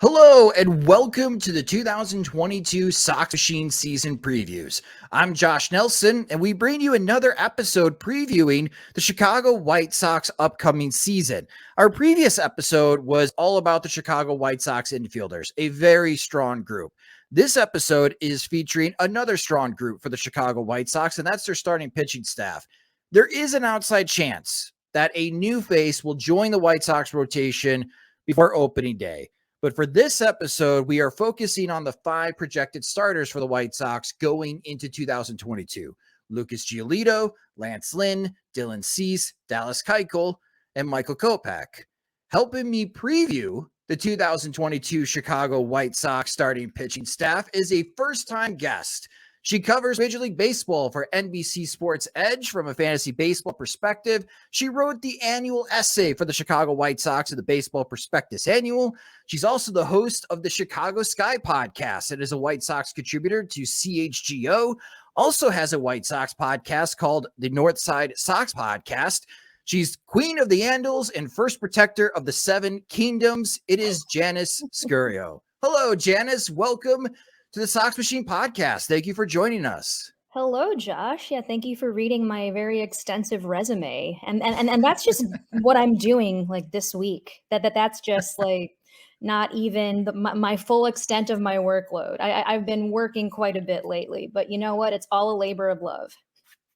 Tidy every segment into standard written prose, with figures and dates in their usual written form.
Hello and welcome to the 2022 Sox Machine season previews. I'm Josh Nelson and we bring you another episode previewing the Chicago White Sox upcoming season. Our previous episode was all about the Chicago White Sox infielders, a very strong group. This episode is featuring another strong group for the Chicago White Sox, and that's their starting pitching staff. There is an outside chance that a new face will join the White Sox rotation before opening day. But for this episode, we are focusing on the 5 projected starters for the White Sox going into 2022. Lucas Giolito, Lance Lynn, Dylan Cease, Dallas Keuchel, and Michael Kopech. Helping me preview the 2022 Chicago White Sox starting pitching staff is a first-time guest. She covers Major League Baseball for NBC Sports Edge from a fantasy baseball perspective. She wrote the annual essay for the Chicago White Sox in the Baseball Prospectus Annual. She's also the host of the Chicago Sky podcast and is a White Sox contributor to CHGO. Also has a White Sox podcast called the Northside Sox Podcast. She's Queen of the Andals and first protector of the 7 Kingdoms. It is Janice Scurio. Hello, Janice. Welcome to the Sox Machine podcast. Thank you for joining us. Hello, Josh. Yeah, thank you for reading my very extensive resume. And that's just what I'm doing like this week. That's just like not even my full extent of my workload. I've been working quite a bit lately, but you know what? It's all a labor of love.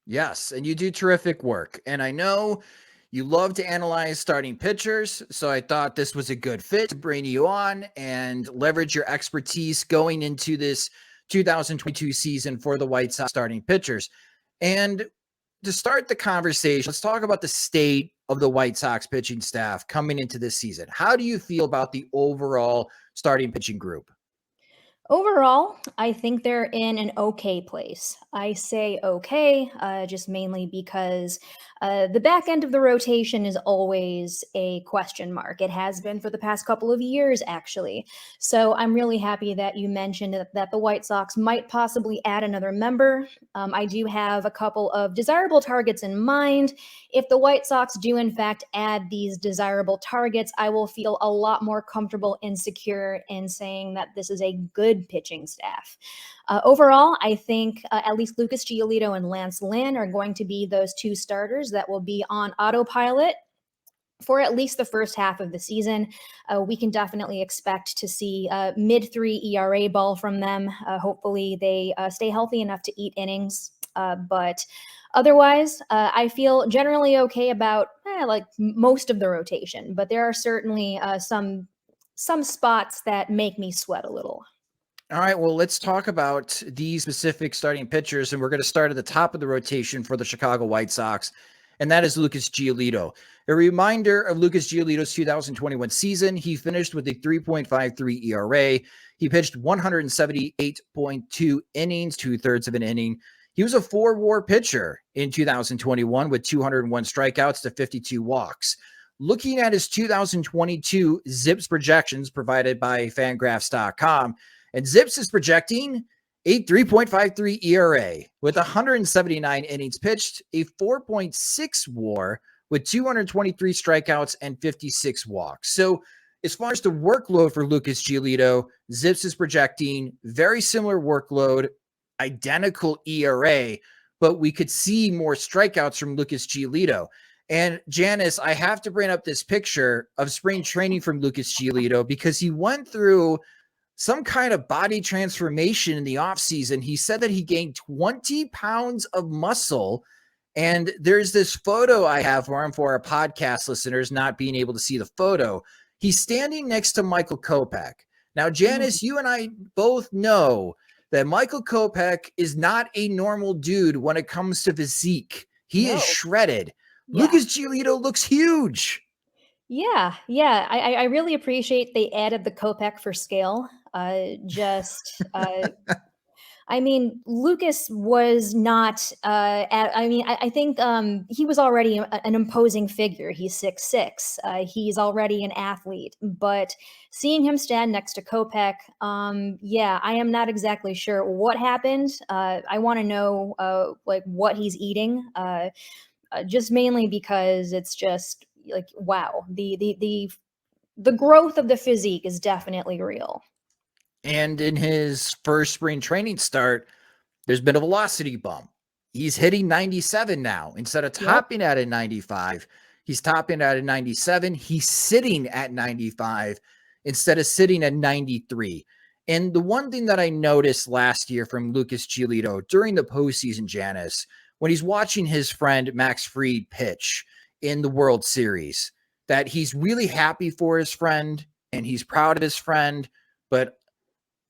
Yes, and you do terrific work. And I know you love to analyze starting pitchers, so I thought this was a good fit to bring you on and leverage your expertise going into this 2022 season for the White Sox starting pitchers. And to start the conversation, let's talk about the state of the White Sox pitching staff coming into this season. How do you feel about the overall starting pitching group? Overall, I think they're in an okay place. I say okay, just mainly because the back end of the rotation is always a question mark. It has been for the past couple of years, actually. So I'm really happy that you mentioned that the White Sox might possibly add another member. I do have a couple of desirable targets in mind. If the White Sox do, in fact, add these desirable targets, I will feel a lot more comfortable and secure in saying that this is a good pitching staff. Overall, I think at least Lucas Giolito and Lance Lynn are going to be those 2 starters that will be on autopilot for at least the first half of the season. We can definitely expect to see mid-3 ERA ball from them. Hopefully they stay healthy enough to eat innings. But otherwise, I feel generally okay about like most of the rotation. But there are certainly some spots that make me sweat a little. All right, well, let's talk about these specific starting pitchers, and we're going to start at the top of the rotation for the Chicago White Sox, and that is Lucas Giolito. A reminder of Lucas Giolito's 2021 season, he finished with a 3.53 ERA. He pitched 178.2 innings, 2/3 of an inning. He was a 4-WAR pitcher in 2021 with 201 strikeouts to 52 walks. Looking at his 2022 ZiPS projections provided by Fangraphs.com, and ZiPS is projecting a 3.53 ERA with 179 innings pitched, a 4.6 WAR with 223 strikeouts and 56 walks. So as far as the workload for Lucas Giolito, ZiPS is projecting very similar workload, identical ERA, but we could see more strikeouts from Lucas Giolito. And Janice, I have to bring up this picture of spring training from Lucas Giolito because he went through some kind of body transformation in the offseason. He said that he gained 20 pounds of muscle. And there's this photo I have for him for our podcast listeners not being able to see the photo. He's standing next to Michael Kopech. Now, Janice, you and I both know that Michael Kopech is not a normal dude when it comes to physique. He is shredded. Yeah. Lucas Giolito looks huge. Yeah. I really appreciate they added the Kopech for scale. I mean, Lucas was not. I think he was already an imposing figure. He's 6'6". He's already an athlete. But seeing him stand next to Kopech, I am not exactly sure what happened. I want to know like what he's eating. Just mainly because it's just like wow, the the growth of the physique is definitely real. And in his first spring training start, there's been a velocity bump. He's hitting 97 now. Instead of topping at a 95, he's topping at a 97. He's sitting at 95 instead of sitting at 93. And the one thing that I noticed last year from Lucas Giolito during the postseason, Janice, when he's watching his friend Max Fried pitch in the World Series, that he's really happy for his friend and he's proud of his friend. But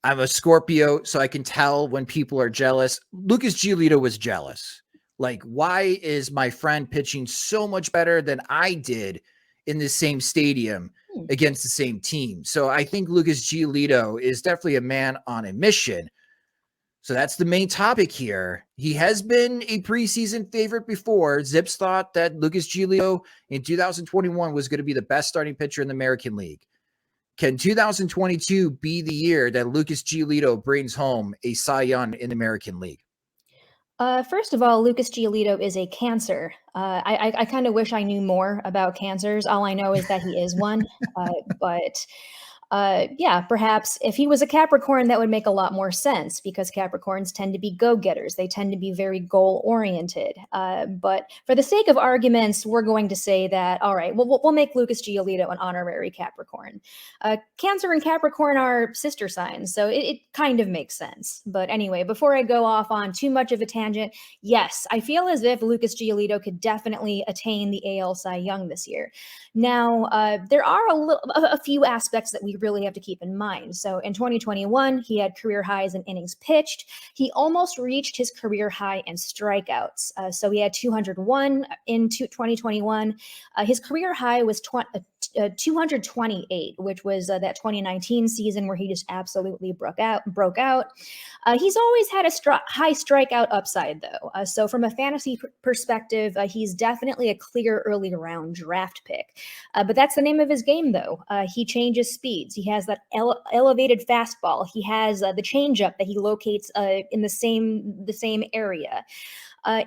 I'm a Scorpio, so I can tell when people are jealous. Lucas Giolito was jealous. Like, why is my friend pitching so much better than I did in the same stadium against the same team? So I think Lucas Giolito is definitely a man on a mission. So that's the main topic here. He has been a preseason favorite before. Zips thought that Lucas Giolito in 2021 was going to be the best starting pitcher in the American League. Can 2022 be the year that Lucas Giolito brings home a Cy Young in the American League? First of all, Lucas Giolito is a Cancer. I kind of wish I knew more about Cancers. All I know is that he is one. But yeah, perhaps if he was a Capricorn, that would make a lot more sense because Capricorns tend to be go-getters. They tend to be very goal-oriented. But for the sake of arguments, we're going to say that, all right, we'll make Lucas Giolito an honorary Capricorn. Cancer and Capricorn are sister signs, so it kind of makes sense. But anyway, before I go off on too much of a tangent, yes, I feel as if Lucas Giolito could definitely attain the AL Cy Young this year. Now, there are a few aspects that we really have to keep in mind. So in 2021, he had career highs in innings pitched. He almost reached his career high in strikeouts. So he had 201 in 2021. His career high was 228, which was that 2019 season where he just absolutely broke out. He's always had a high strikeout upside, though. So from a fantasy perspective, he's definitely a clear early round draft pick. But that's the name of his game, though. He changes speeds. He has that elevated fastball. He has the changeup that he locates in the same area.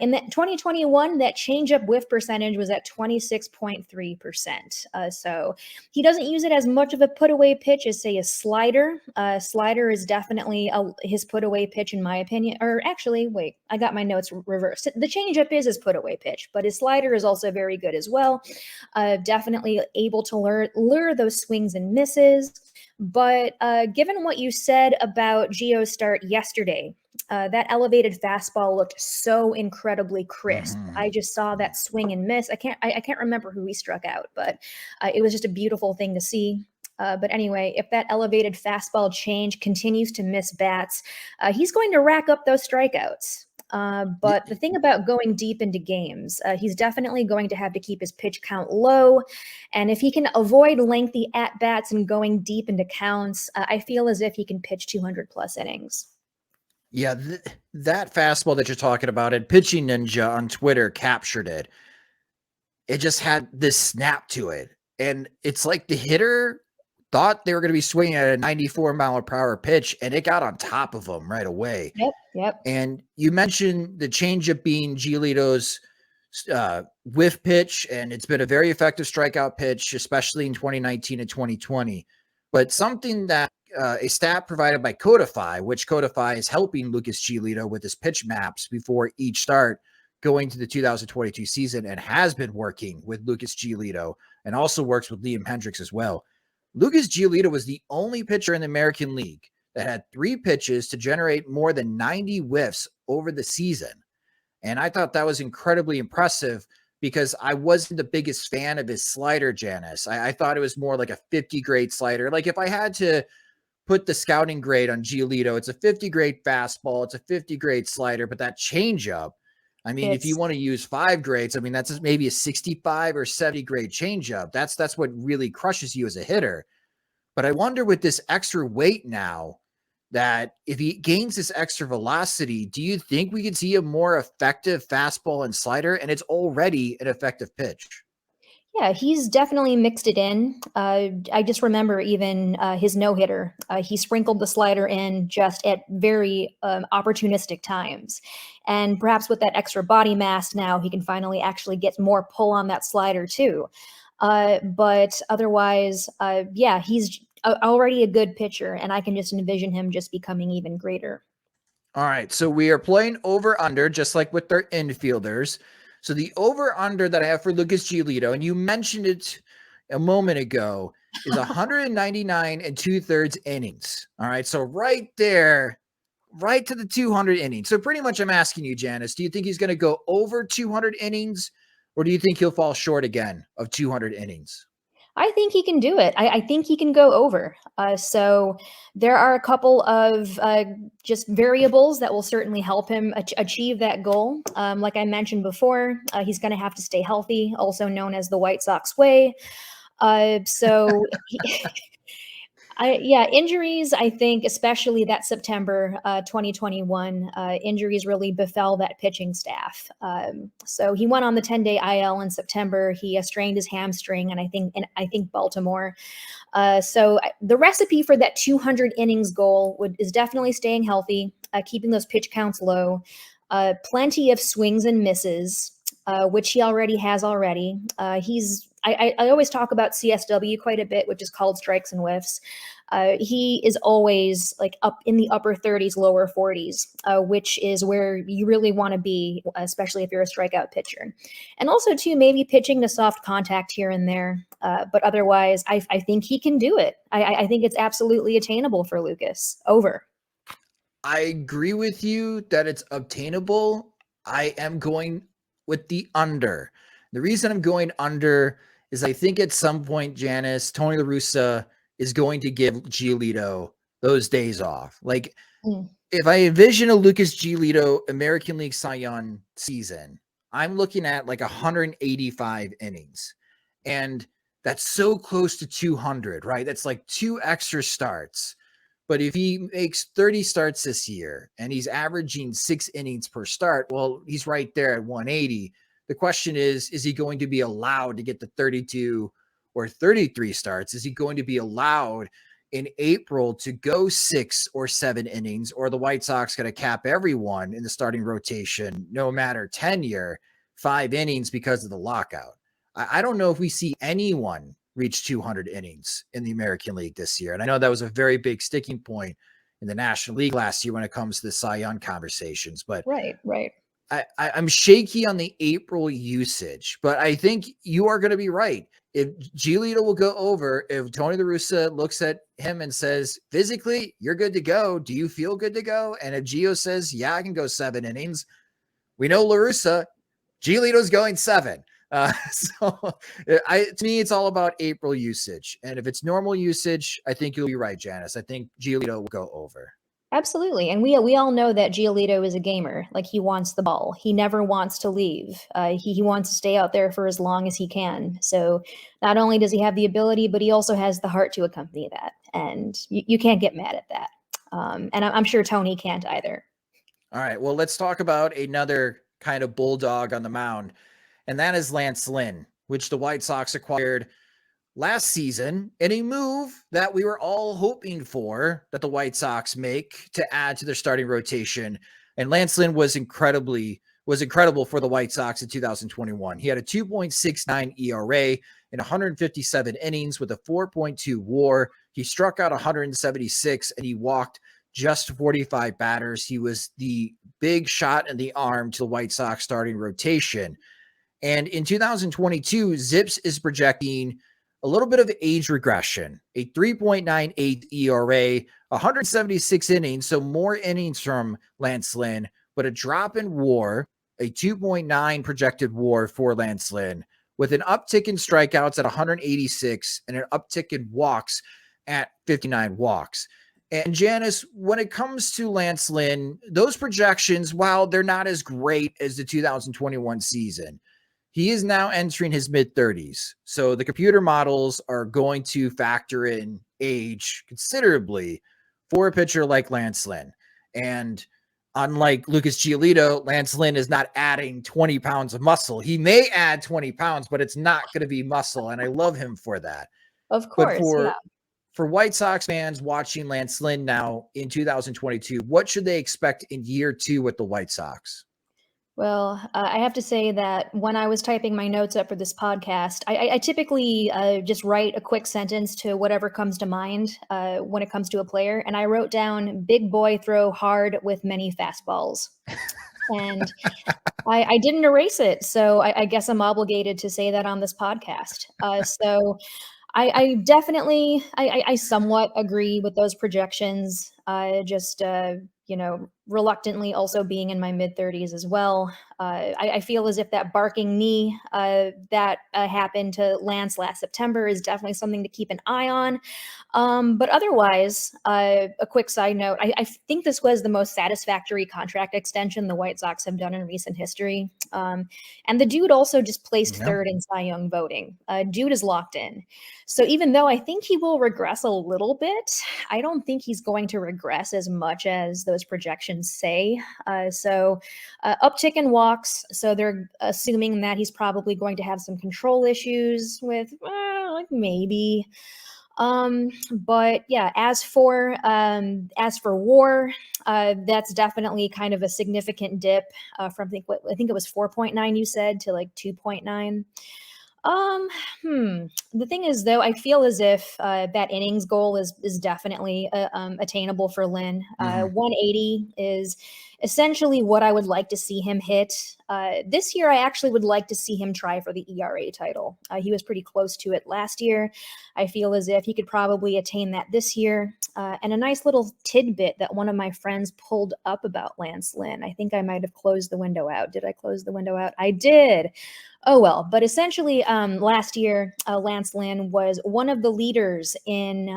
In that 2021, that changeup whiff percentage was at 26.3%. So he doesn't use it as much of a put-away pitch as, say, a slider. Slider is definitely his put-away pitch, in my opinion. Or actually, wait, I got my notes reversed. The changeup is his put-away pitch, but his slider is also very good as well. Definitely able to lure those swings and misses. But given what you said about Gio's start yesterday, that elevated fastball looked so incredibly crisp. I just saw that swing and miss. I can't remember who he struck out, but it was just a beautiful thing to see. But anyway, if that elevated fastball change continues to miss bats, he's going to rack up those strikeouts. But the thing about going deep into games, he's definitely going to have to keep his pitch count low. And if he can avoid lengthy at-bats and going deep into counts, I feel as if he can pitch 200 plus innings. Yeah, that fastball that you're talking about, and Pitching Ninja on Twitter captured it. It just had this snap to it. And it's like the hitter thought they were going to be swinging at a 94-mile-per-hour pitch, and it got on top of them right away. Yep. And you mentioned the changeup being Giolito's whiff pitch, and it's been a very effective strikeout pitch, especially in 2019 and 2020. But something that a stat provided by Codify, which Codify is helping Lucas Giolito with his pitch maps before each start going to the 2022 season, and has been working with Lucas Giolito and also works with Liam Hendricks as well. Lucas Giolito was the only pitcher in the American League that had 3 pitches to generate more than 90 whiffs over the season. And I thought that was incredibly impressive because I wasn't the biggest fan of his slider, Janice. I thought it was more like a 50 grade slider. Like if I had to put the scouting grade on Giolito, it's a 50 grade fastball, it's a 50 grade slider, but that changeup, I mean, if you want to use 5 grades, I mean, that's maybe a 65 or 70 grade changeup. That's what really crushes you as a hitter. But I wonder with this extra weight now, that if he gains this extra velocity, do you think we could see a more effective fastball and slider? And it's already an effective pitch. Yeah, he's definitely mixed it in. I just remember even his no-hitter. He sprinkled the slider in just at very opportunistic times. And perhaps with that extra body mass now, he can finally actually get more pull on that slider too. But otherwise, yeah, he's already a good pitcher, and I can just envision him just becoming even greater. All right, so we are playing over under, just like with their infielders. So the over under that I have for Lucas Giolito, and you mentioned it a moment ago, is 199 and 2/3 innings. All right, so right there, right to the 200 innings. So pretty much I'm asking you, Janice, do you think he's going to go over 200 innings, or do you think he'll fall short again of 200 innings? I think he can do it. I think he can go over. So there are a couple of just variables that will certainly help him achieve that goal. Like I mentioned before, he's going to have to stay healthy, also known as the White Sox way. So yeah, injuries, I think, especially that September 2021, injuries really befell that pitching staff. So he went on the 10-day IL in September. He strained his hamstring, and I think Baltimore. So the recipe for that 200 innings goal is definitely staying healthy, keeping those pitch counts low, plenty of swings and misses, which he already has already. I always talk about CSW quite a bit, which is called strikes and whiffs. He is always like up in the upper 30s, lower 40s, which is where you really want to be, especially if you're a strikeout pitcher. And also, too, maybe pitching to soft contact here and there. But otherwise, I think he can do it. I think it's absolutely attainable for Lucas. Over. I agree with you that it's obtainable. I am going with the under. The reason I'm going under is I think at some point, Janice, Tony La Russa is going to give Giolito those days off. Like, if I envision a Lucas Giolito American League Cy Young season, I'm looking at like 185 innings. And that's so close to 200, right? That's like 2 extra starts. But if he makes 30 starts this year and he's averaging 6 innings per start, well, he's right there at 180. The question is he going to be allowed to get the 32 or 33 starts? Is he going to be allowed in April to go 6 or 7 innings, or the White Sox going to cap everyone in the starting rotation, no matter tenure, 5 innings because of the lockout? I don't know if we see anyone reach 200 innings in the American League this year. And I know that was a very big sticking point in the National League last year when it comes to the Cy Young conversations. But Right. I'm shaky on the April usage, but I think you are going to be right. If Giolito will go over, if Tony La Russa looks at him and says, physically, you're good to go. Do you feel good to go? And if Gio says, yeah, I can go 7 innings, we know La Russa, Giolito's going 7. To me, it's all about April usage. And if it's normal usage, I think you'll be right, Janice. I think Giolito will go over. Absolutely. And we all know that Giolito is a gamer. Like, he wants the ball. He never wants to leave. He wants to stay out there for as long as he can. So not only does he have the ability, but he also has the heart to accompany that. And you can't get mad at that. And I'm sure Tony can't either. All right. Well, let's talk about another kind of bulldog on the mound, and that is Lance Lynn, which the White Sox acquired last season in a move that we were all hoping for that the White Sox make to add to their starting rotation. And Lance Lynn was incredible for the White Sox in 2021. He had a 2.69 ERA in 157 innings with a 4.2 WAR. He struck out 176 and he walked just 45 batters. He was the big shot in the arm to the White Sox starting rotation. And in 2022, Zips is projecting a little bit of age regression, a 3.98 ERA, 176 innings, so more innings from Lance Lynn, but a drop in WAR, a 2.9 projected WAR for Lance Lynn, with an uptick in strikeouts at 186 and an uptick in walks at 59 walks. And Janice, when it comes to Lance Lynn, those projections, while they're not as great as the 2021 season, he is now entering his mid-30s. So the computer models are going to factor in age considerably for a pitcher like Lance Lynn. And unlike Lucas Giolito, Lance Lynn is not adding 20 pounds of muscle. He may add 20 pounds, but it's not going to be muscle. And I love him for that. Of But course, yeah. for White Sox fans watching Lance Lynn now in 2022, what should they expect in year 2 with the White Sox? Well, I have to say that when I was typing my notes up for this podcast, I typically just write a quick sentence to whatever comes to mind when it comes to a player. And I wrote down big boy throw hard with many fastballs. And I didn't erase it. So I guess I'm obligated to say that on this podcast. So I definitely, I somewhat agree with those projections. Just, reluctantly also being in my mid 30s as well. I feel as if that barking knee that happened to Lance last September is definitely something to keep an eye on. But otherwise, a quick side note, I think this was the most satisfactory contract extension the White Sox have done in recent history. And the dude also just placed Yeah. third in Cy Young voting. Dude is locked in. So even though I think he will regress a little bit, I don't think he's going to regress as much as those projections say. Uptick in walks. So they're assuming that he's probably going to have some control issues with like maybe. But yeah, as for WAR, that's definitely kind of a significant dip from I think it was 4.9 you said to like 2.9. Um, the thing is, though, I feel as if that innings goal is definitely attainable for Lynn. 180 is essentially what I would like to see him hit. This year, I actually would like to see him try for the ERA title. He was pretty close to it last year. I feel as if he could probably attain that this year. And a nice little tidbit that one of my friends pulled up about Lance Lynn. I think I might have closed the window out. Did I close the window out? I did. Oh, well, but essentially last year, Lance Lynn was one of the leaders in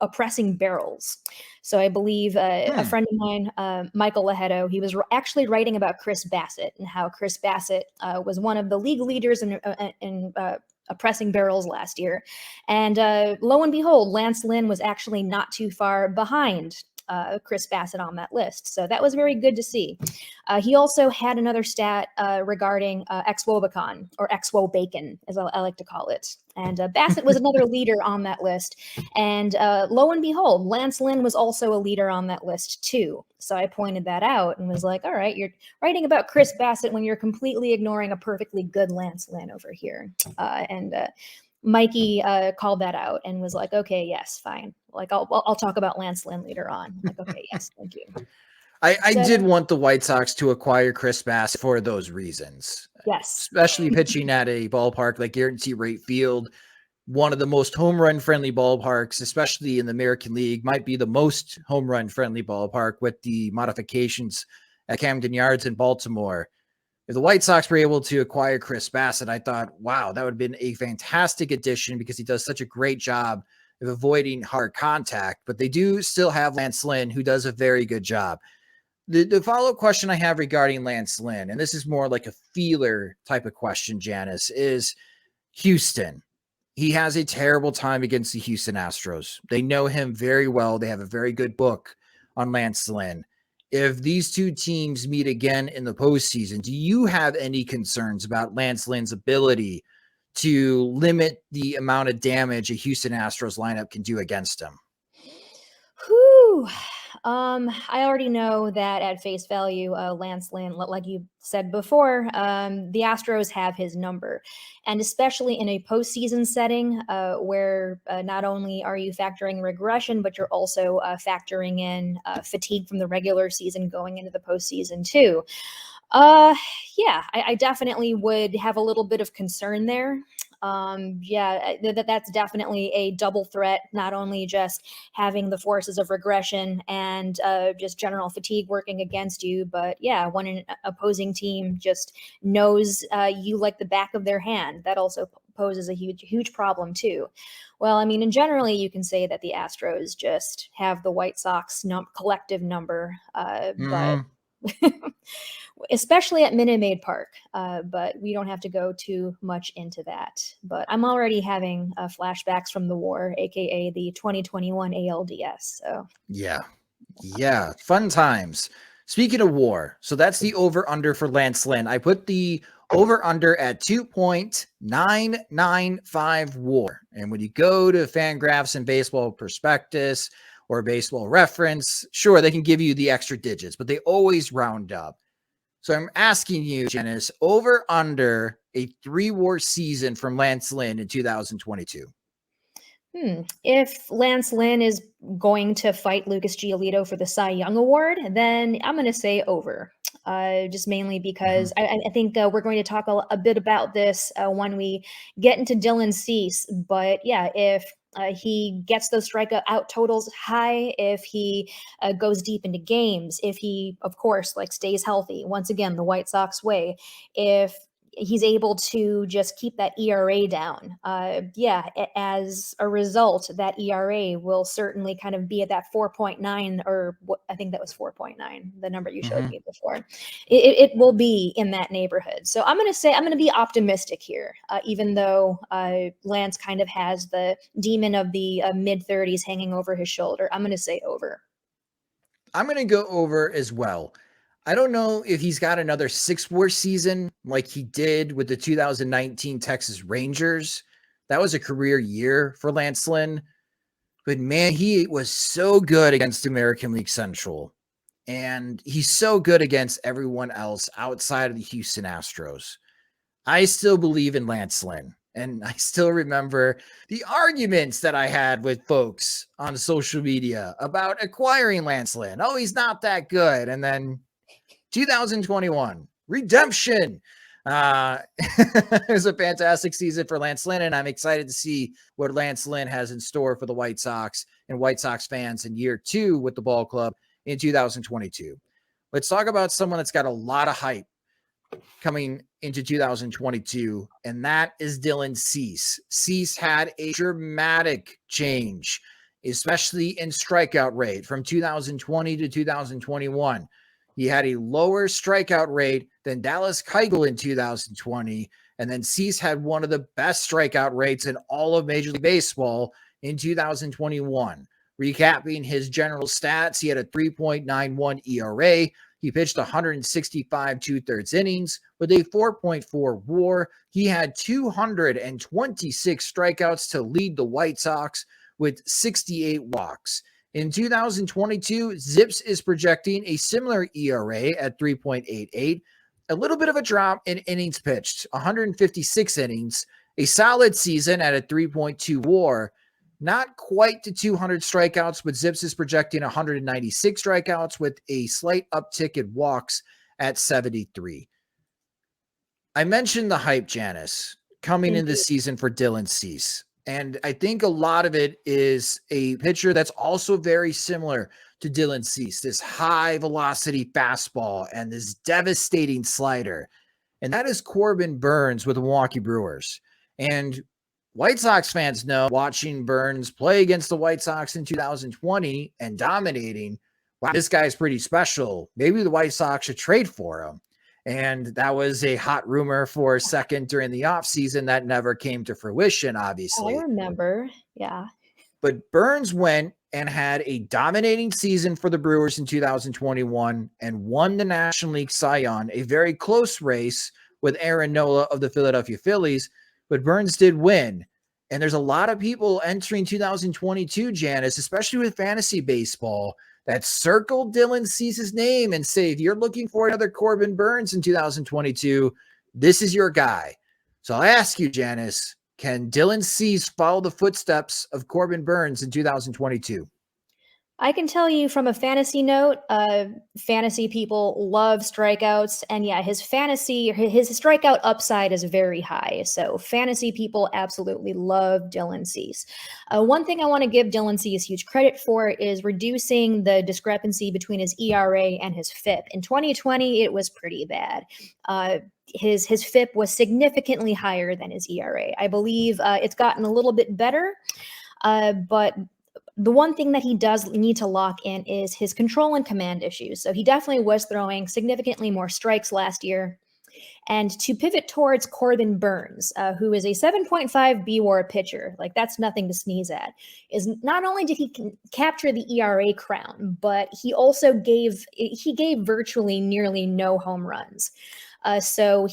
oppressing barrels. So I believe a friend of mine, Michael Lehetto, he was actually writing about Chris Bassett and how Chris Bassett was one of the league leaders in oppressing barrels last year. And lo and behold, Lance Lynn was actually not too far behind Chris Bassett on that list. So that was very good to see. He also had another stat regarding ex-Wobacon, or ex-Wobacon, as I like to call it. And Bassett was another leader on that list. And lo and behold, Lance Lynn was also a leader on that list too. So I pointed that out and was like, all right, you're writing about Chris Bassett when you're completely ignoring a perfectly good Lance Lynn over here. Mikey called that out and was like, okay, yes, fine. Like, I'll talk about Lance Lynn later on. I'm like, okay, yes, thank you. I did want the White Sox to acquire Chris Bassett for those reasons. Yes. Especially pitching at a ballpark like Guaranteed Rate Field, one of the most home run friendly ballparks, especially in the American League, might be the most home run friendly ballpark with the modifications at Camden Yards in Baltimore. If the White Sox were able to acquire Chris Bassett, I thought, wow, that would have been a fantastic addition because he does such a great job of avoiding hard contact. But they do still have Lance Lynn, who does a very good job. The follow-up question I have regarding Lance Lynn, and this is more like a feeler type of question, Janice, is Houston. He has a terrible time against the Houston Astros. They know him very well. They have a very good book on Lance Lynn. If these two teams meet again in the postseason, do you have any concerns about Lance Lynn's ability to limit the amount of damage a Houston Astros lineup can do against him? Whew. I already know that at face value, Lance Lynn, like you said before, the Astros have his number. And especially in a postseason setting where not only are you factoring regression, but you're also factoring in fatigue from the regular season going into the postseason too. Yeah, I definitely would have a little bit of concern there. That's definitely a double threat, not only just having the forces of regression and just general fatigue working against you, but yeah, when an opposing team just knows you like the back of their hand, that also poses a huge problem too. Well, I mean, in generally, you can say that the Astros just have the White Sox collective number, but especially at Minute Maid Park. But we don't have to go too much into that. But I'm already having flashbacks from the war, aka the 2021 ALDS. So Yeah, fun times. Speaking of war, so that's the over-under for Lance Lynn. I put the over-under at 2.995 WAR. And when you go to Fangraphs and Baseball Prospectus or Baseball Reference, sure, they can give you the extra digits, but they always round up. So I'm asking you, Janice, over under a 3-WAR season from Lance Lynn in 2022. If Lance Lynn is going to fight Lucas Giolito for the Cy Young Award, then I'm going to say over. Just mainly because I think we're going to talk a bit about this when we get into Dylan Cease. But yeah, if he gets those strikeout totals high, if he goes deep into games, if he, of course, like stays healthy, once again, the White Sox way, if he's able to just keep that ERA down. As a result, that ERA will certainly kind of be at that 4.9, or what I think that was 4.9, the number you showed me before. It will be in that neighborhood. So I'm going to be optimistic here, even though Lance kind of has the demon of the mid 30s hanging over his shoulder. I'm going to say over. I'm going to go over as well. I don't know if he's got another 6-WAR season like he did with the 2019 Texas Rangers. That was a career year for Lance Lynn. But man, he was so good against American League Central. And he's so good against everyone else outside of the Houston Astros. I still believe in Lance Lynn. And I still remember the arguments that I had with folks on social media about acquiring Lance Lynn. Oh, he's not that good. And then 2021, redemption. It was a fantastic season for Lance Lynn, and I'm excited to see what Lance Lynn has in store for the White Sox and White Sox fans in year 2 with the ball club in 2022. Let's talk about someone that's got a lot of hype coming into 2022, and that is Dylan Cease. Cease had a dramatic change, especially in strikeout rate from 2020 to 2021. He had a lower strikeout rate than Dallas Keuchel in 2020, and then Cease had one of the best strikeout rates in all of Major League Baseball in 2021. Recapping his general stats, he had a 3.91 ERA. He pitched 165 2/3 innings with a 4.4 WAR. He had 226 strikeouts to lead the White Sox with 68 walks. In 2022, Zips is projecting a similar ERA at 3.88, a little bit of a drop in innings pitched, 156 innings, a solid season at a 3.2 WAR, not quite to 200 strikeouts, but Zips is projecting 196 strikeouts with a slight uptick in walks at 73. I mentioned the hype, Janice, coming in this season for Dylan Cease. And I think a lot of it is a pitcher that's also very similar to Dylan Cease, this high velocity fastball and this devastating slider. And that is Corbin Burnes with the Milwaukee Brewers. And White Sox fans know, watching Burnes play against the White Sox in 2020 and dominating, wow, this guy's pretty special. Maybe the White Sox should trade for him. And that was a hot rumor for a second during the offseason that never came to fruition, obviously. I remember. Yeah. But Burnes went and had a dominating season for the Brewers in 2021 and won the National League Cy Young, a very close race with Aaron Nola of the Philadelphia Phillies. But Burnes did win. And there's a lot of people entering 2022, Janice, especially with fantasy baseball, that circle Dylan Cease's name and say, if you're looking for another Corbin Burnes in 2022, this is your guy. So I ask you, Janice, can Dylan Cease follow the footsteps of Corbin Burnes in 2022? I can tell you from a fantasy note, fantasy people love strikeouts, and yeah, his strikeout upside is very high. So fantasy people absolutely love Dylan Cease. One thing I want to give Dylan Cease huge credit for is reducing the discrepancy between his ERA and his FIP. In 2020, it was pretty bad. His FIP was significantly higher than his ERA. I believe it's gotten a little bit better, but the one thing that he does need to lock in is his control and command issues. So he definitely was throwing significantly more strikes last year. And to pivot towards Corbin Burnes, who is a 7.5 BWAR pitcher, like that's nothing to sneeze at, is not only did he capture the ERA crown, but he also gave virtually nearly no home runs. So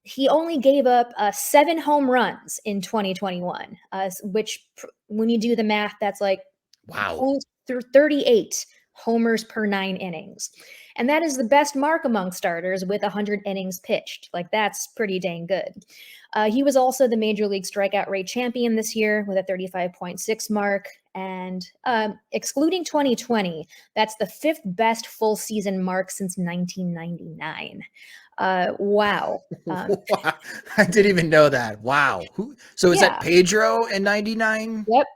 he only gave up 7 home runs in 2021, which when you do the math, that's like wow, 38 homers per 9 innings. And that is the best mark among starters with 100 innings pitched. Like, that's pretty dang good. He was also the Major League strikeout rate champion this year with a 35.6 mark. And excluding 2020, that's the 5th best full season mark since 1999. Wow. I didn't even know that. Wow. So is that Pedro in 99? Yep,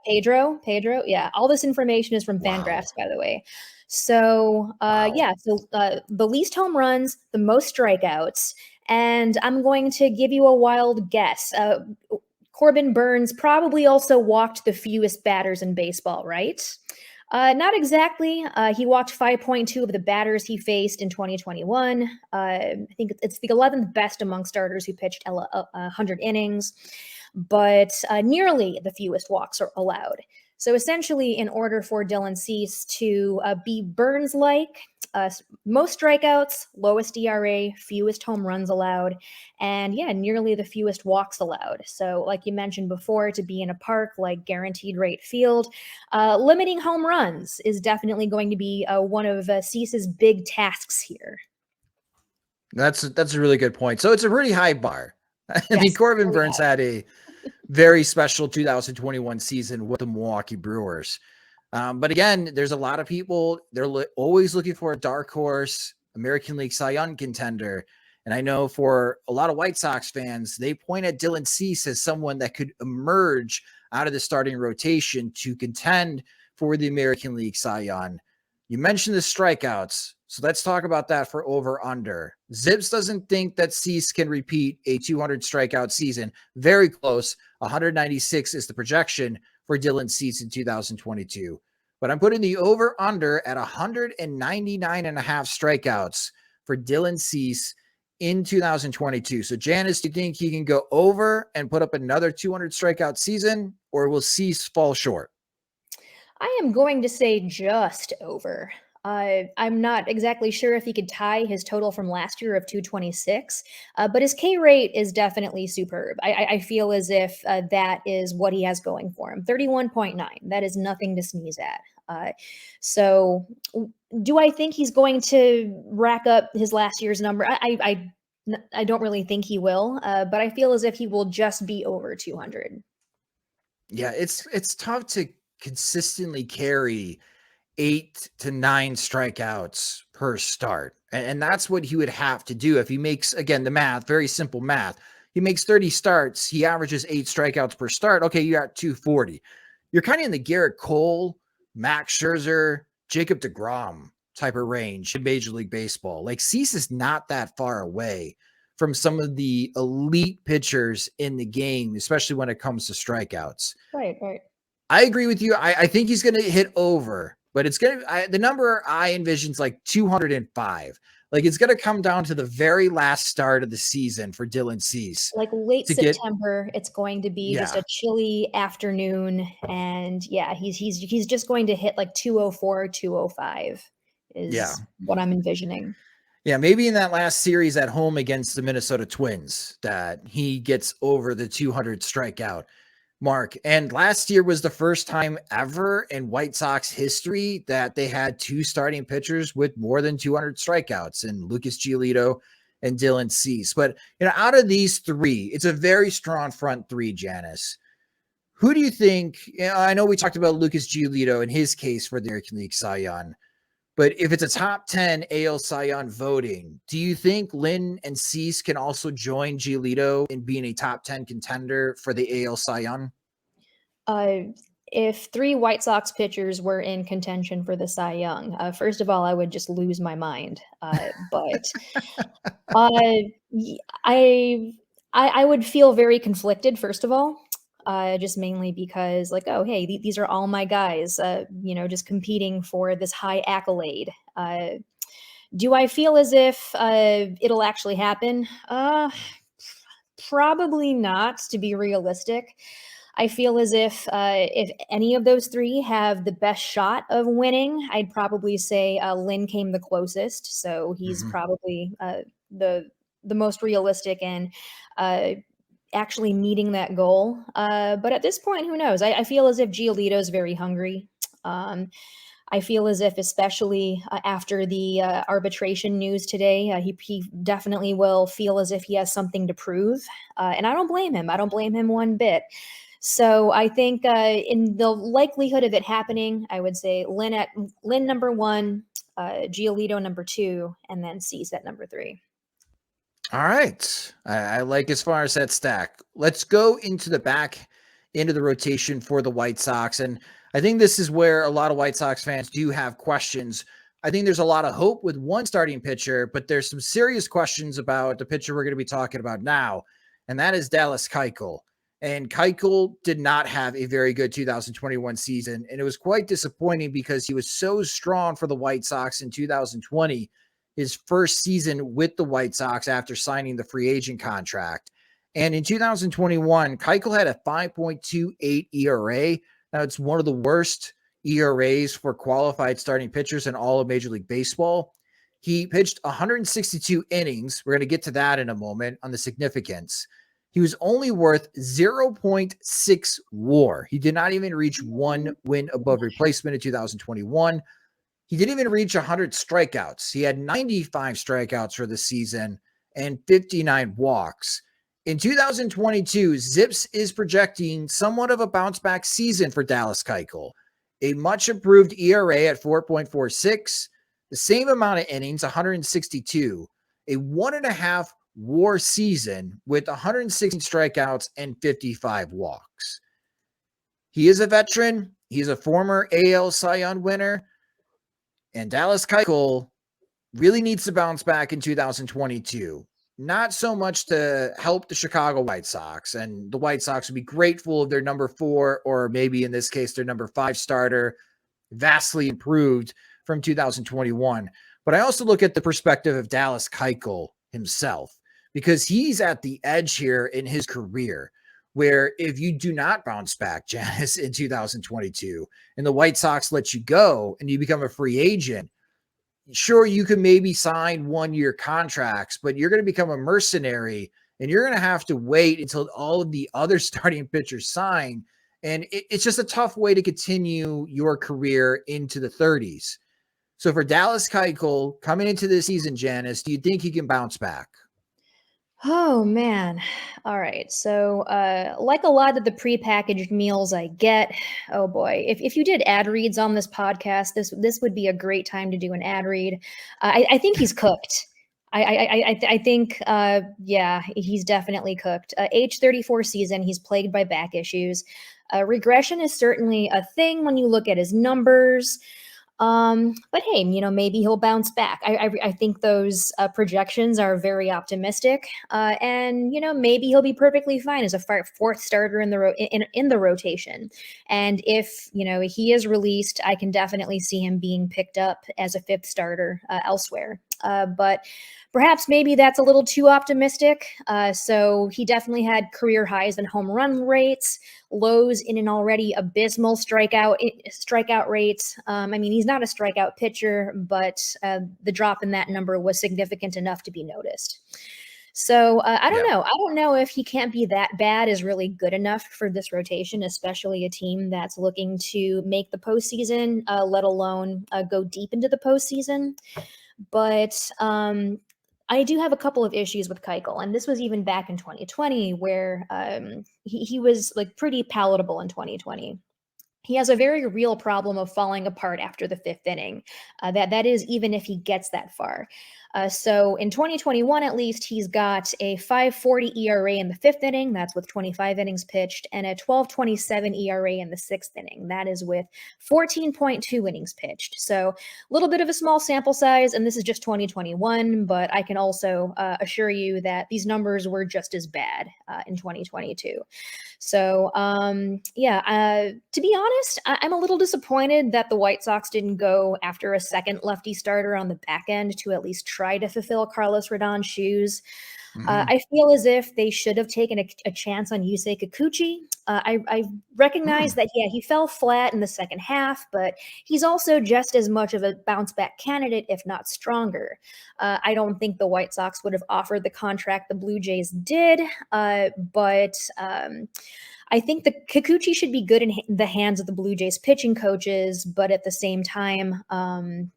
Pedro. Yeah, all this information is from Fangraphs, by the way. So, the least home runs, the most strikeouts, and I'm going to give you a wild guess. Corbin Burns probably also walked the fewest batters in baseball, right? Not exactly. He walked 5.2 of the batters he faced in 2021. I think it's the 11th best among starters who pitched 100 innings, but nearly the fewest walks are allowed. So essentially, in order for Dylan Cease to be Burns-like, most strikeouts, lowest ERA, fewest home runs allowed, and nearly the fewest walks allowed. So like you mentioned before, to be in a park like Guaranteed Rate Field, limiting home runs is definitely going to be one of Cease's big tasks here. That's a really good point. So it's a really high bar. I mean, Corbin Burns had a very special 2021 season with the Milwaukee Brewers. But again, there's a lot of people, they're always looking for a dark horse, American League Cy Young contender. And I know for a lot of White Sox fans, they point at Dylan Cease as someone that could emerge out of the starting rotation to contend for the American League Cy Young. You mentioned the strikeouts. So let's talk about that for over under. Zips doesn't think that Cease can repeat a 200 strikeout season. Very close. 196 is the projection for Dylan Cease in 2022. But I'm putting the over under at 199 and a half strikeouts for Dylan Cease in 2022. So Janice, do you think he can go over and put up another 200 strikeout season, or will Cease fall short? I am going to say just over. I'm not exactly sure if he could tie his total from last year of 226, but his K rate is definitely superb. I feel as if that is what he has going for him. 31.9. That is nothing to sneeze at. So do I think he's going to rack up his last year's number? I don't really think he will, but I feel as if he will just be over 200. Yeah, it's tough to consistently carry 8 to 9 strikeouts per start. And that's what he would have to do if he makes, again, the math, very simple math. He makes 30 starts. He averages 8 strikeouts per start. Okay, you're at 240. You're kind of in the Garrett Cole, Max Scherzer, Jacob deGrom type of range in Major League Baseball. Like, Cease is not that far away from some of the elite pitchers in the game, especially when it comes to strikeouts. Right. I agree with you. I think he's going to hit over, but it's going to, the number I envision is like 205. Like, it's going to come down to the very last start of the season for Dylan Cease. Like late September, it's going to be just a chilly afternoon. And he's just going to hit like 204, 205 is what I'm envisioning. Yeah, maybe in that last series at home against the Minnesota Twins that he gets over the 200 strikeout mark. And last year was the first time ever in White Sox history that they had 2 starting pitchers with more than 200 strikeouts, in Lucas Giolito and Dylan Cease. But, out of these 3, it's a very strong front 3, Janice. Who do you think, I know we talked about Lucas Giolito in his case for the American League Cy Young, but if it's a top 10 AL Cy Young voting, do you think Lynn and Cease can also join Giolito in being a top 10 contender for the AL Cy Young? If 3 White Sox pitchers were in contention for the Cy Young, first of all, I would just lose my mind. But I would feel very conflicted, first of all. Just mainly because, like, oh, hey, these are all my guys, just competing for this high accolade. Do I feel as if it'll actually happen? Probably not, to be realistic. I feel as if any of those 3 have the best shot of winning, I'd probably say Lynn came the closest. So he's probably the most realistic and actually meeting that goal. But at this point, who knows? I feel as if Giolito's very hungry. I feel as if, especially after the arbitration news today, he definitely will feel as if he has something to prove. And I don't blame him. I don't blame him one bit. So I think in the likelihood of it happening, I would say Lynn number 1, Giolito number 2, and then Cease at number 3. All right. I like as far as that stack. Let's go into the back end of the rotation for the White Sox. And I think this is where a lot of White Sox fans do have questions. I think there's a lot of hope with one starting pitcher, but there's some serious questions about the pitcher we're going to be talking about now, and that is Dallas Keuchel. And Keuchel did not have a very good 2021 season, and it was quite disappointing because he was so strong for the White Sox in 2020, his first season with the White Sox after signing the free agent contract. And in 2021, Keuchel had a 5.28 ERA. Now, it's one of the worst ERAs for qualified starting pitchers in all of Major League Baseball. He pitched 162 innings. We're going to get to that in a moment on the significance. He was only worth 0.6 WAR. He did not even reach 1 win above replacement in 2021. He didn't even reach 100 strikeouts. He had 95 strikeouts for the season and 59 walks. In 2022, Zips is projecting somewhat of a bounce-back season for Dallas Keuchel. A much-improved ERA at 4.46, the same amount of innings, 162, a 1.5 WAR season with 116 strikeouts and 55 walks. He is a veteran. He's a former AL Cy Young winner. And Dallas Keuchel really needs to bounce back in 2022. Not so much to help the Chicago White Sox, and the White Sox would be grateful if their number 4, or maybe in this case, their number 5 starter vastly improved from 2021. But I also look at the perspective of Dallas Keuchel himself, because he's at the edge here in his career, where if you do not bounce back, Janice, in 2022, and the White Sox let you go and you become a free agent, sure, you can maybe sign 1-year contracts, but you're going to become a mercenary and you're going to have to wait until all of the other starting pitchers sign. And it's just a tough way to continue your career into the 30s. So for Dallas Keuchel coming into this season, Janice, do you think he can bounce back? Oh man. All right. So like a lot of the prepackaged meals I get, oh boy, if you did ad reads on this podcast, this would be a great time to do an ad read. I think he's cooked. I think yeah, he's definitely cooked. Age 34 season, he's plagued by back issues. Regression is certainly a thing when you look at his numbers. But hey, maybe he'll bounce back. I think those projections are very optimistic, and maybe he'll be perfectly fine as a fourth starter in the in the rotation. And if he is released, I can definitely see him being picked up as a 5th starter elsewhere. But perhaps maybe that's a little too optimistic. So he definitely had career highs in home run rates, lows in an already abysmal strikeout rates. I mean, he's not a strikeout pitcher, but the drop in that number was significant enough to be noticed. So I don't know. I don't know if he can't be that bad is really good enough for this rotation, especially a team that's looking to make the postseason, let alone go deep into the postseason. But I do have a couple of issues with Keuchel, and this was even back in 2020, where he was like pretty palatable in 2020. He has a very real problem of falling apart after the 5th inning. That is, even if he gets that far. So in 2021, at least, he's got a 5.40 ERA in the 5th inning. That's with 25 innings pitched, and a 12.27 ERA in the 6th inning. That is with 14.2 innings pitched. So a little bit of a small sample size, and this is just 2021, but I can also assure you that these numbers were just as bad in 2022. So, yeah, to be honest, I'm a little disappointed that the White Sox didn't go after a second lefty starter on the back end to at least try to fulfill Carlos Rodon's shoes. I feel as if they should have taken a chance on Yusei Kikuchi. I recognize that, yeah, he fell flat in the second half, but he's also just as much of a bounce back candidate, if not stronger. I don't think the White Sox would have offered the contract the Blue Jays did, but I think the Kikuchi should be good in the hands of the Blue Jays pitching coaches, but at the same time,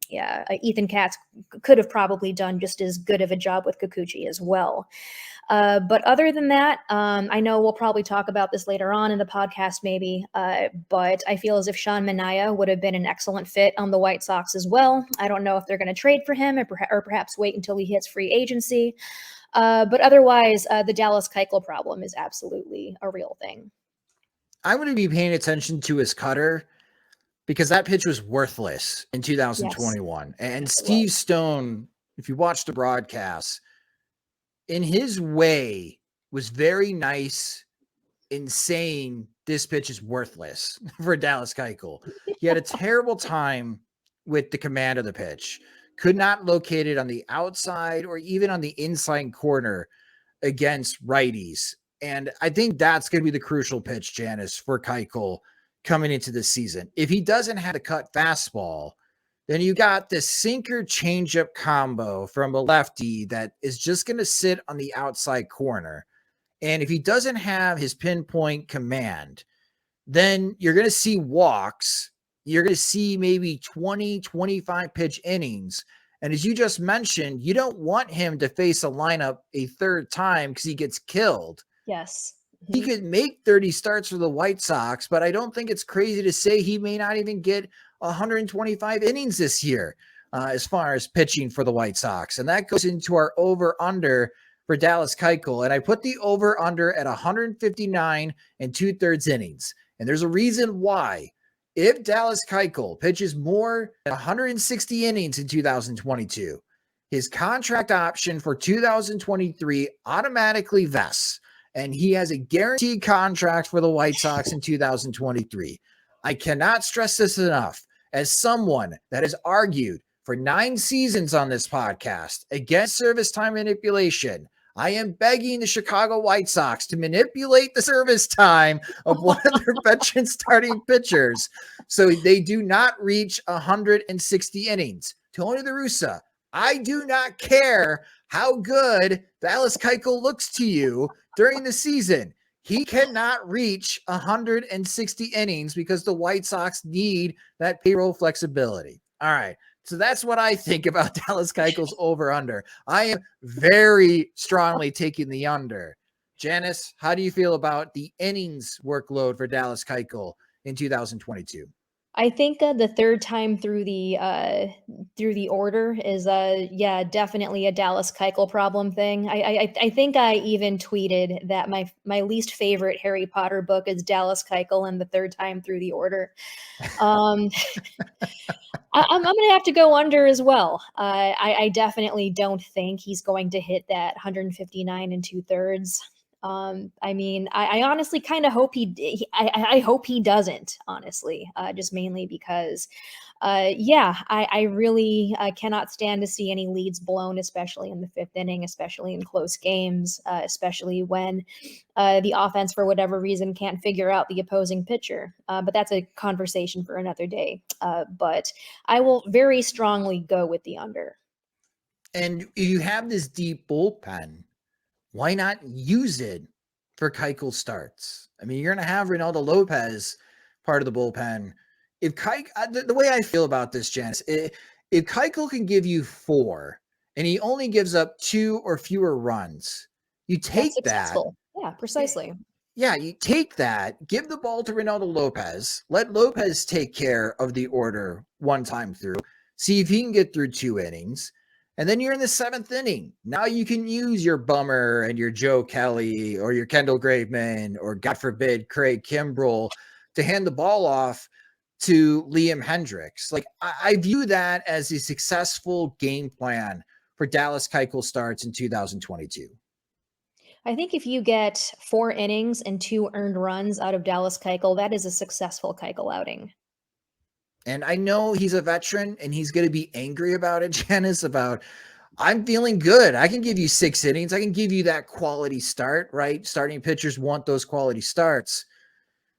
Ethan Katz could have probably done just as good of a job with Kikuchi as well. But other than that, I know we'll probably talk about this later on in the podcast, maybe. But I feel as if Sean Manaea would have been an excellent fit on the White Sox as well. I don't know if they're going to trade for him or perhaps wait until he hits free agency. But otherwise, the Dallas Keuchel problem is absolutely a real thing. I'm going to be paying attention to his cutter because that pitch was worthless in 2021. Yes. And yes, Steve Stone, if you watch the broadcast, in his way, was very nice in saying this pitch is worthless for Dallas Keuchel. He had a terrible time with the command of the pitch. Could not locate it on the outside or even on the inside corner against righties. And I think that's going to be the crucial pitch, Janice, for Keuchel coming into this season. If he doesn't have to cut fastball, then you got this sinker changeup combo from a lefty that is just going to sit on the outside corner. And if he doesn't have his pinpoint command, then you're going to see walks. You're going to see maybe 20, 25 pitch innings. And as you just mentioned, you don't want him to face a lineup a third time because he gets killed. Yes. Mm-hmm. He could make 30 starts for the White Sox, but I don't think it's crazy to say he may not even get 125 innings this year as far as pitching for the White Sox. And that goes into our over-under for Dallas Keuchel. And I put the over-under at 159 and 2/3 innings. And there's a reason why. If Dallas Keuchel pitches more than 160 innings in 2022, his contract option for 2023 automatically vests, and he has a guaranteed contract for the White Sox in 2023. I cannot stress this enough. As someone that has argued for 9 seasons on this podcast against service time manipulation, I am begging the Chicago White Sox to manipulate the service time of one of their veteran starting pitchers so they do not reach 160 innings. Tony La Russa, I do not care how good Dallas Keuchel looks to you during the season. He cannot reach 160 innings because the White Sox need that payroll flexibility. All right. So that's what I think about Dallas Keuchel's over-under. I am very strongly taking the under. Janice, how do you feel about the innings workload for Dallas Keuchel in 2022? I think the third time through the order is definitely a Dallas Keuchel problem thing. I think I even tweeted that my least favorite Harry Potter book is Dallas Keuchel and the third time through the order. I'm going to have to go under as well. I definitely don't think he's going to hit that 159 and 2/3. I mean, I honestly kind of hope I hope he doesn't, honestly, just mainly because, I really cannot stand to see any leads blown, especially in the 5th inning, especially in close games, especially when the offense, for whatever reason, can't figure out the opposing pitcher. But that's a conversation for another day. But I will very strongly go with the under. And you have this deep bullpen. Why not use it for Keuchel starts? I mean, you're going to have Reynaldo Lopez part of the bullpen. If Keuchel, the way I feel about this, Janice, if Keuchel can give you 4 and he only gives up 2 or fewer runs, you take that. Yeah, precisely. Yeah, you take that, give the ball to Reynaldo Lopez, let Lopez take care of the order one time through, see if he can get through 2 innings. And then you're in the 7th inning. Now you can use your Bummer and your Joe Kelly or your Kendall Graveman or, God forbid, Craig Kimbrell to hand the ball off to Liam Hendricks. Like, I view that as a successful game plan for Dallas Keuchel starts in 2022. I think if you get 4 innings and 2 earned runs out of Dallas Keuchel, that is a successful Keuchel outing. And I know he's a veteran and he's going to be angry about it, Janice, about I'm feeling good. I can give you 6 innings. I can give you that quality start, right? Starting pitchers want those quality starts.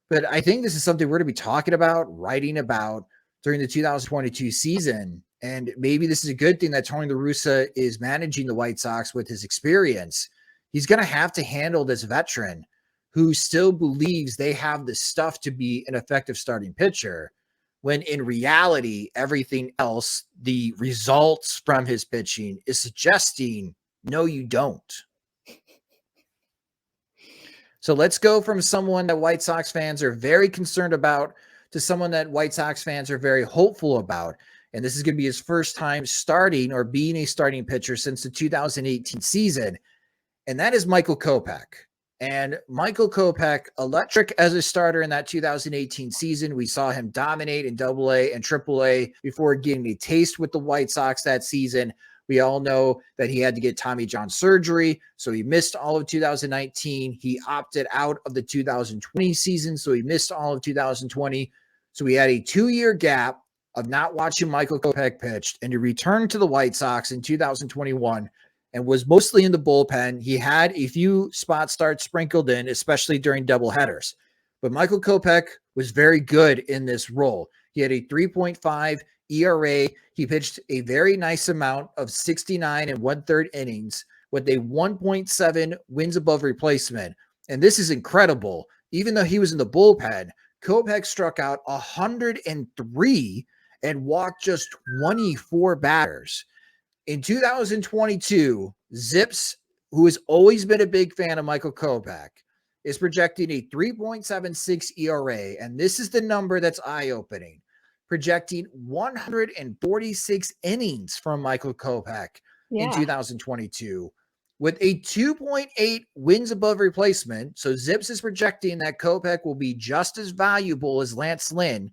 But I think this is something we're going to be talking about, writing about during the 2022 season. And maybe this is a good thing that Tony La Russa is managing the White Sox with his experience. He's going to have to handle this veteran who still believes they have the stuff to be an effective starting pitcher, when in reality, everything else, the results from his pitching is suggesting, no, you don't. So let's go from someone that White Sox fans are very concerned about to someone that White Sox fans are very hopeful about. And this is going to be his first time starting or being a starting pitcher since the 2018 season. And that is Michael Kopech. And Michael Kopech, electric as a starter in that 2018 season. We saw him dominate in AA and AAA before getting a taste with the White Sox that season. We all know that he had to get Tommy John surgery, so he missed all of 2019. He opted out of the 2020 season, so he missed all of 2020. So we had a 2-year gap of not watching Michael Kopech pitched, and he returned to the White Sox in 2021 and was mostly in the bullpen. He had a few spot starts sprinkled in, especially during doubleheaders. But Michael Kopech was very good in this role. He had a 3.5 ERA. He pitched a very nice amount of 69 and 1/3 innings with a 1.7 wins above replacement. And this is incredible. Even though he was in the bullpen, Kopech struck out 103 and walked just 24 batters. In 2022, Zips, who has always been a big fan of Michael Kopech, is projecting a 3.76 ERA, and this is the number that's eye-opening, projecting 146 innings from Michael Kopech in 2022 with a 2.8 wins above replacement. So Zips is projecting that Kopech will be just as valuable as Lance Lynn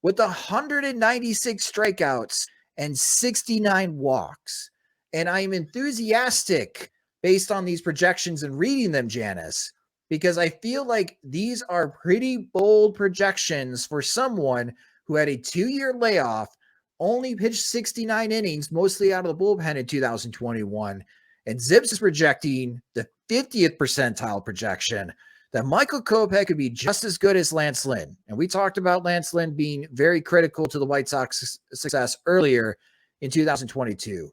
with 196 strikeouts and 69 walks. And I am enthusiastic based on these projections and reading them, Janice, because I feel like these are pretty bold projections for someone who had a 2-year layoff, only pitched 69 innings, mostly out of the bullpen in 2021. And Zips is projecting the 50th percentile projection that Michael Kopech could be just as good as Lance Lynn. And we talked about Lance Lynn being very critical to the White Sox success earlier in 2022.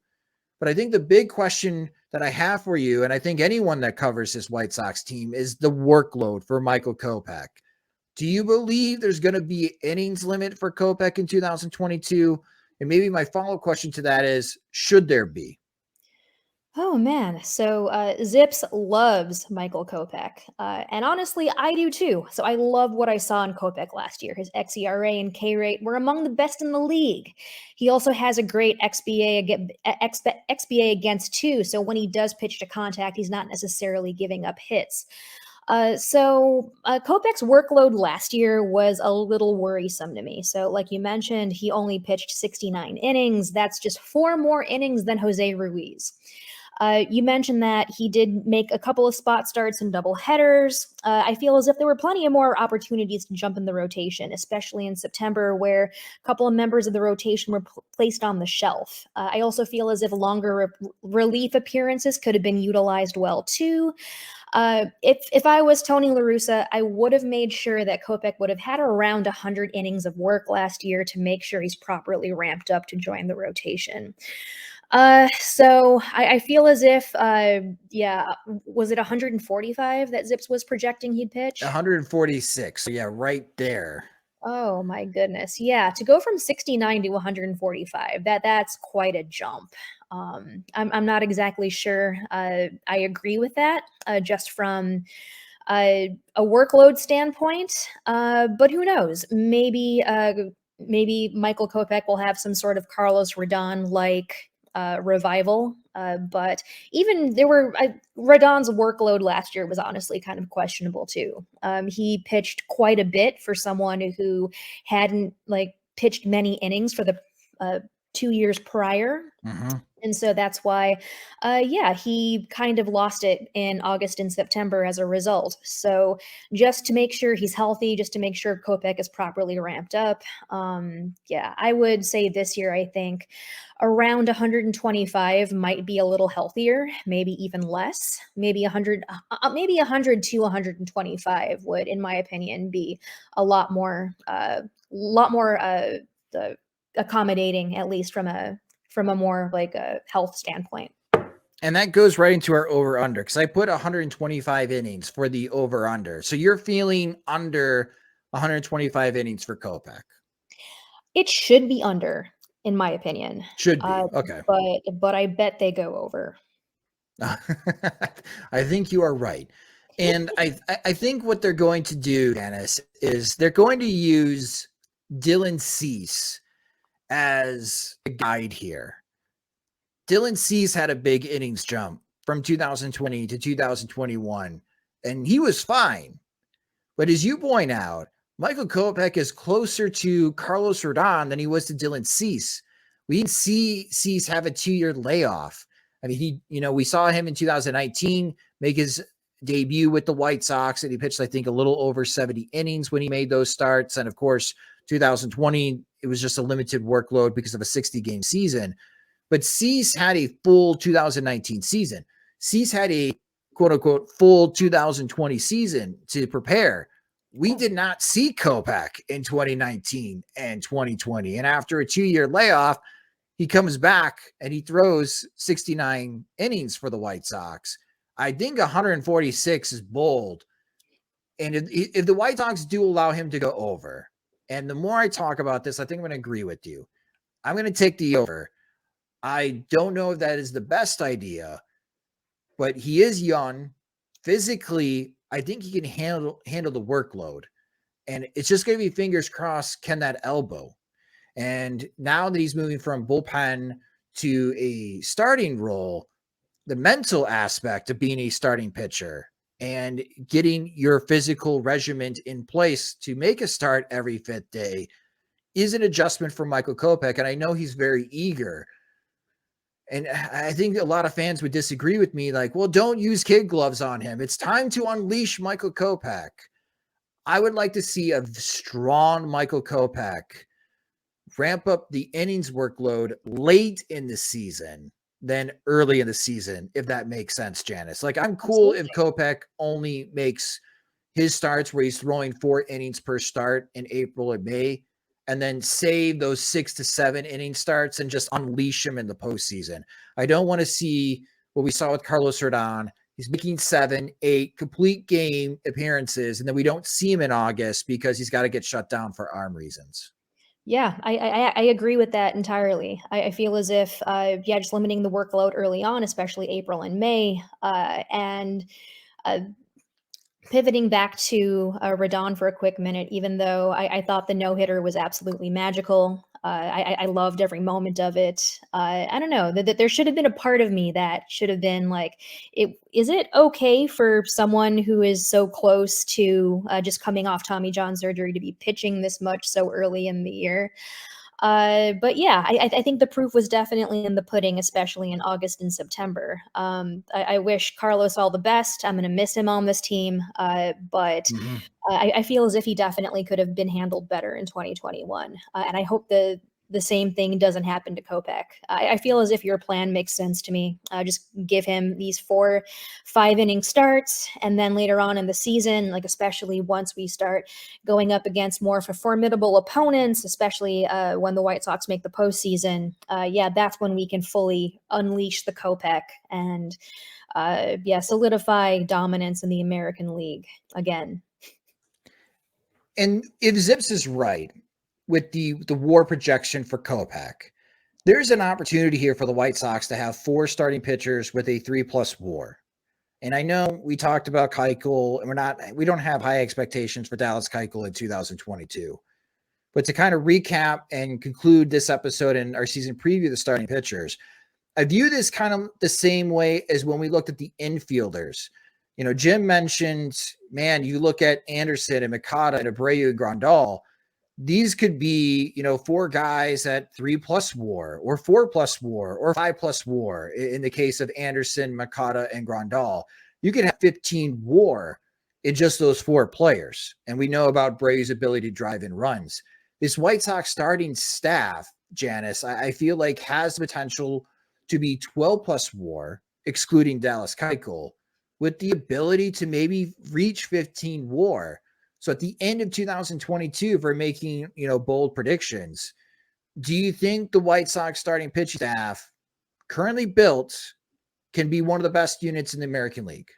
But I think the big question that I have for you, and I think anyone that covers this White Sox team, is the workload for Michael Kopech. Do you believe there's going to be an innings limit for Kopech in 2022? And maybe my follow-up question to that is, should there be? Oh man, so Zips loves Michael Kopech, and honestly, I do too. So I love what I saw in Kopech last year. His xERA and K rate were among the best in the league. He also has a great XBA against too. So when he does pitch to contact, he's not necessarily giving up hits. Kopech's workload last year was a little worrisome to me. So, like you mentioned, he only pitched 69 innings. That's just 4 more innings than Jose Ruiz. You mentioned that he did make a couple of spot starts and double headers. I feel as if there were plenty of more opportunities to jump in the rotation, especially in September, where a couple of members of the rotation were placed on the shelf. I also feel as if longer relief appearances could have been utilized well, too. If I was Tony La Russa, I would have made sure that Kopech would have had around 100 innings of work last year to make sure he's properly ramped up to join the rotation. So I feel as if, was it 145 that Zips was projecting he'd pitch? 146. So yeah, right there. Oh my goodness. Yeah, to go from 69 to 145, that's quite a jump. I'm not exactly sure I agree with that, just from a workload standpoint. But who knows? Maybe Michael Kopech will have some sort of Carlos Rodon like revival. But even Rodon's workload last year was honestly kind of questionable too. He pitched quite a bit for someone who hadn't pitched many innings for the 2 years prior. Mm-hmm. And so that's why, he kind of lost it in August and September as a result. So just to make sure he's healthy, just to make sure Kopech is properly ramped up, I would say this year, I think around 125 might be a little healthier, maybe even less, maybe 100 to 125 would, in my opinion, be a lot more accommodating, at least from a more like a health standpoint. And that goes right into our over-under because I put 125 innings for the over-under. So you're feeling under 125 innings for Kopech. It should be under, in my opinion. Should be. Okay. But I bet they go over. I think you are right. And I think what they're going to do, Janice, is they're going to use Dylan Cease as a guide here. Dylan Cease had a big innings jump from 2020 to 2021, and he was fine. But as you point out, Michael Kopech is closer to Carlos Rodon than he was to Dylan Cease. We didn't see Cease have a 2-year layoff. I mean, we saw him in 2019 make his debut with the White Sox, and he pitched, I think, a little over 70 innings when he made those starts. And of course, 2020, it was just a limited workload because of a 60-game season. But Cease had a full 2019 season. Cease had a quote-unquote full 2020 season to prepare. We did not see Kopech in 2019 and 2020. And after a 2-year layoff, he comes back and he throws 69 innings for the White Sox. I think 146 is bold. And if the White Sox do allow him to go over, and the more I talk about this, I think I'm going to agree with you. I'm going to take the over. I don't know if that is the best idea, but he is young. Physically, I think he can handle the workload. And it's just going to be fingers crossed, can that elbow? And now that he's moving from bullpen to a starting role, the mental aspect of being a starting pitcher and getting your physical regimen in place to make a start every fifth day is an adjustment for Michael Kopech. And I know he's very eager. And I think a lot of fans would disagree with me, like, well, don't use kid gloves on him. It's time to unleash Michael Kopech. I would like to see a strong Michael Kopech ramp up the innings workload late in the season than early in the season, if that makes sense, Janice. Like, I'm cool if Kopech only makes his starts where he's throwing 4 innings per start in April and May, and then save those 6 to 7 inning starts and just unleash him in the postseason. I don't want to see what we saw with Carlos Rodon. He's making 7, 8 complete game appearances, and then we don't see him in August because he's got to get shut down for arm reasons. Yeah, I agree with that entirely. I feel as if, just limiting the workload early on, especially April and May, and pivoting back to Rodon for a quick minute, even though I thought the no-hitter was absolutely magical. I loved every moment of it. I don't know, that there should have been a part of me that should have been like, is it okay for someone who is so close to just coming off Tommy John surgery to be pitching this much so early in the year? But yeah, I think the proof was definitely in the pudding, especially in August and September. I wish Carlos all the best. I'm going to miss him on this team, but I feel as if he definitely could have been handled better in 2021. And I hope the same thing doesn't happen to Kopech. I feel as if your plan makes sense to me. Just give him these 4 5-inning starts, and then later on in the season, like especially once we start going up against more formidable opponents, especially when the White Sox make the postseason, that's when we can fully unleash the Kopech and solidify dominance in the American League again. And if Zips is right with the WAR projection for Kopech, there's an opportunity here for the White Sox to have 4 starting pitchers with a 3+ WAR. And I know we talked about Keuchel, and we don't have high expectations for Dallas Keuchel in 2022. But to kind of recap and conclude this episode and our season preview, the starting pitchers, I view this kind of the same way as when we looked at the infielders. Jim mentioned, man, you look at Anderson and Mikata and Abreu and Grandal. These could be, 4 guys at 3+ WAR or 4+ WAR or 5+ WAR. In the case of Anderson, Mikata, and Grandal, you could have 15 WAR in just those 4 players. And we know about Abreu's ability to drive in runs. This White Sox starting staff, Janice, I feel like has the potential to be 12+ WAR, excluding Dallas Keuchel, with the ability to maybe reach 15 WAR. So at the end of 2022, if we're making, bold predictions, do you think the White Sox starting pitching staff currently built can be one of the best units in the American League.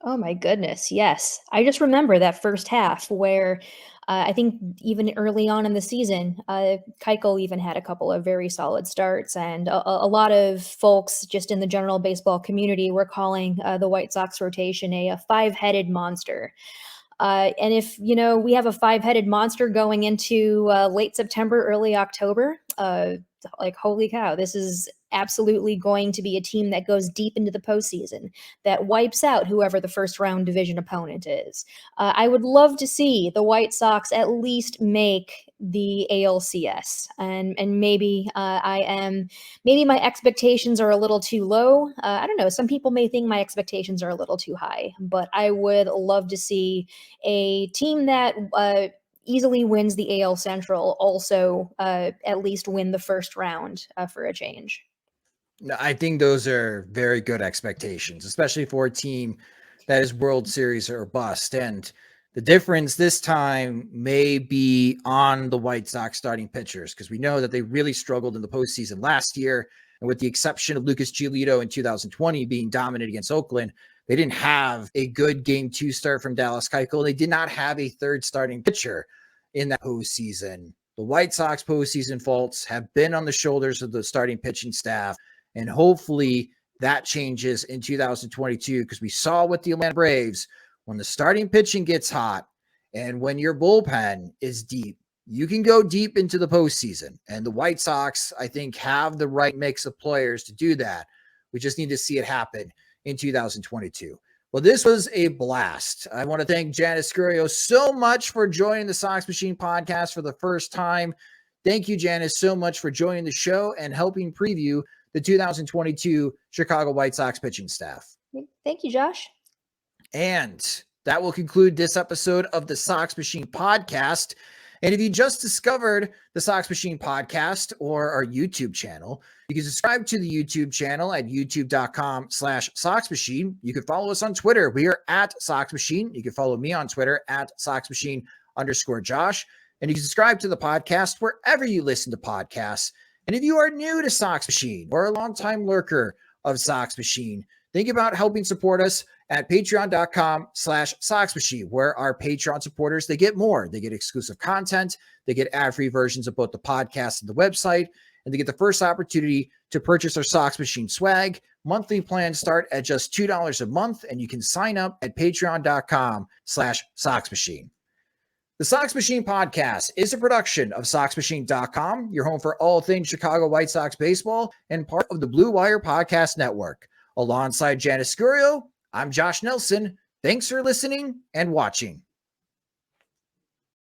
Oh my goodness, yes. I just remember that first half where I think even early on in the season, Keuchel even had a couple of very solid starts, and a lot of folks just in the general baseball community were calling the White Sox rotation a five-headed monster. And if, we have a five-headed monster going into late September, early October, like, holy cow, this is absolutely going to be a team that goes deep into the postseason, that wipes out whoever the first round division opponent is. I would love to see the White Sox at least make the ALCS, and maybe maybe my expectations are a little too low. I don't know. Some people may think my expectations are a little too high, but I would love to see a team that easily wins the AL Central also at least win the first round for a change. No, I think those are very good expectations, especially for a team that is World Series or bust. And the difference this time may be on the White Sox starting pitchers, because we know that they really struggled in the postseason last year. And with the exception of Lucas Giolito in 2020 being dominant against Oakland, they didn't have a good game 2 start from Dallas Keuchel. They did not have a third starting pitcher in that postseason. The White Sox postseason faults have been on the shoulders of the starting pitching staff. And hopefully that changes in 2022, because we saw with the Atlanta Braves, when the starting pitching gets hot and when your bullpen is deep, you can go deep into the postseason. And the White Sox, I think, have the right mix of players to do that. We just need to see it happen in 2022. Well, this was a blast. I want to thank Janice Scurio so much for joining the Sox Machine podcast for the first time. Thank you, Janice, so much for joining the show and helping preview the 2022 Chicago White Sox pitching staff. Thank you, Josh. And that will conclude this episode of the Sox Machine podcast. And if you just discovered the Sox Machine podcast or our YouTube channel, you can subscribe to the YouTube channel at youtube.com/Sox Machine. You can follow us on Twitter. We are at Sox Machine. You can follow me on Twitter at SoxMachine_Josh. And you can subscribe to the podcast wherever you listen to podcasts. And if you are new to Sox Machine or a longtime lurker of Sox Machine, think about helping support us at patreon.com/Sox Machine, where our Patreon supporters, they get more. They get exclusive content. They get ad-free versions of both the podcast and the website. And they get the first opportunity to purchase our Sox Machine swag. Monthly plans start at just $2 a month, and you can sign up at patreon.com/Sox Machine. The Sox Machine podcast is a production of SoxMachine.com, your home for all things Chicago White Sox baseball, and part of the Blue Wire Podcast Network. Alongside Janice Scurio, I'm Josh Nelson. Thanks for listening and watching.